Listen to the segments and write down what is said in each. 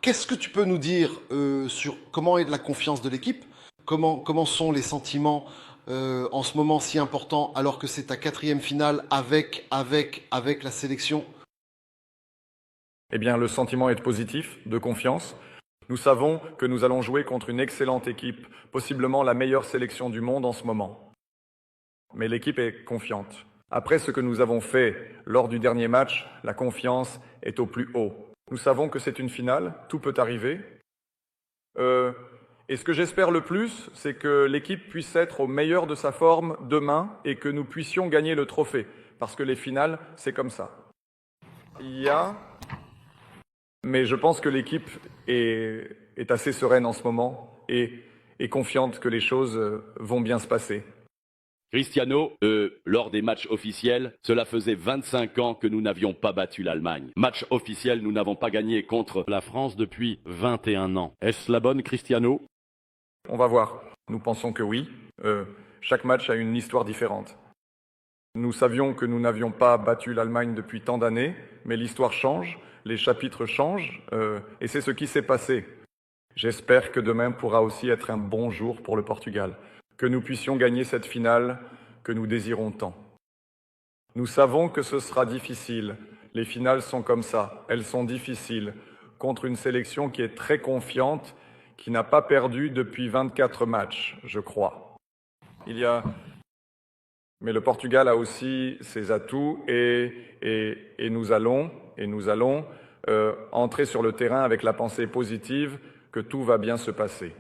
Qu'est-ce que tu peux nous dire sur comment est la confiance de l'équipe? Comment sont les sentiments en ce moment si important alors que c'est ta quatrième finale avec la sélection? Eh bien, le sentiment est positif, de confiance. Nous savons que nous allons jouer contre une excellente équipe, possiblement la meilleure sélection du monde en ce moment. Mais l'équipe est confiante. Après ce que nous avons fait lors du dernier match, la confiance est au plus haut. Nous savons que c'est une finale, tout peut arriver. Et ce que j'espère le plus, c'est que l'équipe puisse être au meilleur de sa forme demain et que nous puissions gagner le trophée. Parce que les finales, c'est comme ça. Mais je pense que l'équipe est assez sereine en ce moment et est confiante que les choses vont bien se passer. Cristiano, lors des matchs officiels, cela faisait 25 ans que nous n'avions pas battu l'Allemagne. Match officiel, nous n'avons pas gagné contre la France depuis 21 ans. Est-ce la bonne, Cristiano? On va voir. Nous pensons que oui. Chaque match a une histoire différente. Nous savions que nous n'avions pas battu l'Allemagne depuis tant d'années, mais l'histoire change, les chapitres changent, et c'est ce qui s'est passé. J'espère que demain pourra aussi être un bon jour pour le Portugal, que nous puissions gagner cette finale que nous désirons tant. Nous savons que ce sera difficile. Les finales sont comme ça, elles sont difficiles, contre une sélection qui est très confiante, qui n'a pas perdu depuis 24 matchs, je crois. Mais le Portugal a aussi ses atouts et nous allons entrer sur le terrain avec la pensée positive que tout va bien se passer.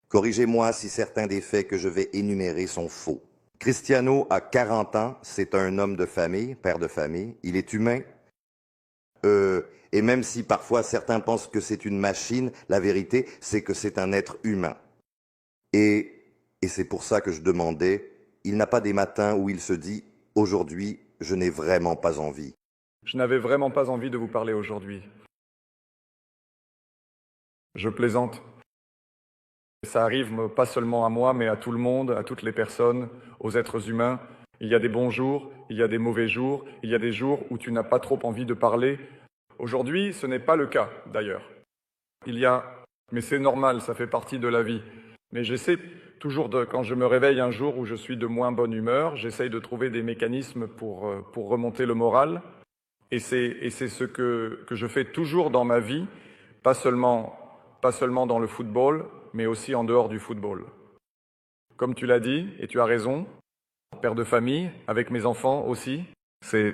Corrigez-moi si certains des faits que je vais énumérer sont faux. Cristiano a 40 ans, c'est un homme de famille, père de famille, il est humain. Et même si parfois certains pensent que c'est une machine, la vérité c'est que c'est un être humain. Et c'est pour ça que je demandais, il n'a pas des matins où il se dit « Aujourd'hui, je n'ai vraiment pas envie ». Je n'avais vraiment pas envie de vous parler aujourd'hui. Je plaisante. Ça arrive pas seulement à moi, mais à tout le monde, à toutes les personnes, aux êtres humains. Il y a des bons jours, il y a des mauvais jours, il y a des jours où tu n'as pas trop envie de parler. Aujourd'hui, ce n'est pas le cas, d'ailleurs. Mais c'est normal, ça fait partie de la vie. Mais j'essaie toujours, quand je me réveille un jour où je suis de moins bonne humeur, j'essaye de trouver des mécanismes pour remonter le moral. Et c'est ce que je fais toujours dans ma vie, pas seulement dans le football, mais aussi en dehors du football. Comme tu l'as dit, et tu as raison, père de famille, avec mes enfants aussi, c'est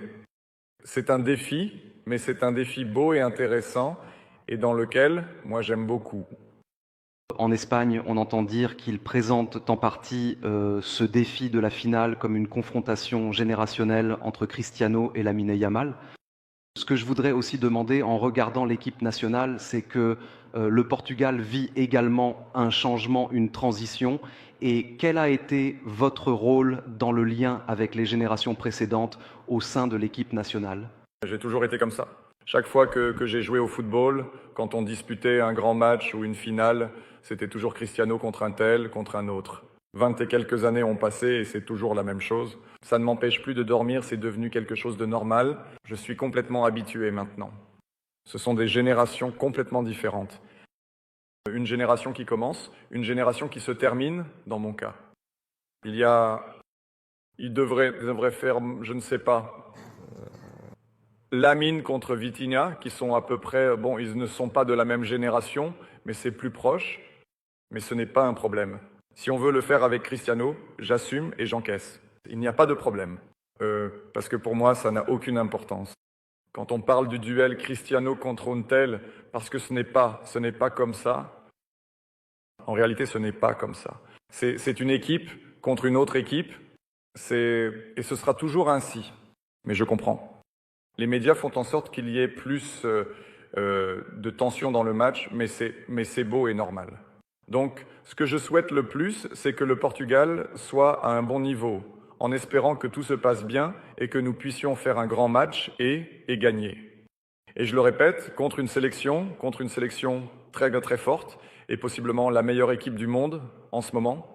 un défi, mais c'est un défi beau et intéressant, et dans lequel, moi, j'aime beaucoup. En Espagne, on entend dire qu'ils présentent en partie ce défi de la finale comme une confrontation générationnelle entre Cristiano et Lamine Yamal. Ce que je voudrais aussi demander en regardant l'équipe nationale, c'est que le Portugal vit également un changement, une transition. Et quel a été votre rôle dans le lien avec les générations précédentes au sein de l'équipe nationale? J'ai toujours été comme ça. Chaque fois que j'ai joué au football, quand on disputait un grand match ou une finale, c'était toujours Cristiano contre un tel, contre un autre. 20 et quelques années ont passé et c'est toujours la même chose. Ça ne m'empêche plus de dormir, c'est devenu quelque chose de normal. Je suis complètement habitué maintenant. Ce sont des générations complètement différentes. Une génération qui commence, une génération qui se termine, dans mon cas. Il devrait faire, je ne sais pas, Lamine contre Vitinha, qui sont à peu près, bon, ils ne sont pas de la même génération, mais c'est plus proche. Mais ce n'est pas un problème. Si on veut le faire avec Cristiano, j'assume et j'encaisse. Il n'y a pas de problème. Parce que pour moi, ça n'a aucune importance. Quand on parle du duel Cristiano contre un tel, parce que ce n'est pas comme ça. En réalité, ce n'est pas comme ça. C'est une équipe contre une autre équipe, et ce sera toujours ainsi. Mais je comprends. Les médias font en sorte qu'il y ait plus de tension dans le match, mais c'est beau et normal. Donc, ce que je souhaite le plus, c'est que le Portugal soit à un bon niveau, en espérant que tout se passe bien et que nous puissions faire un grand match et gagner. Et je le répète, contre une sélection très, très forte, et possiblement la meilleure équipe du monde en ce moment,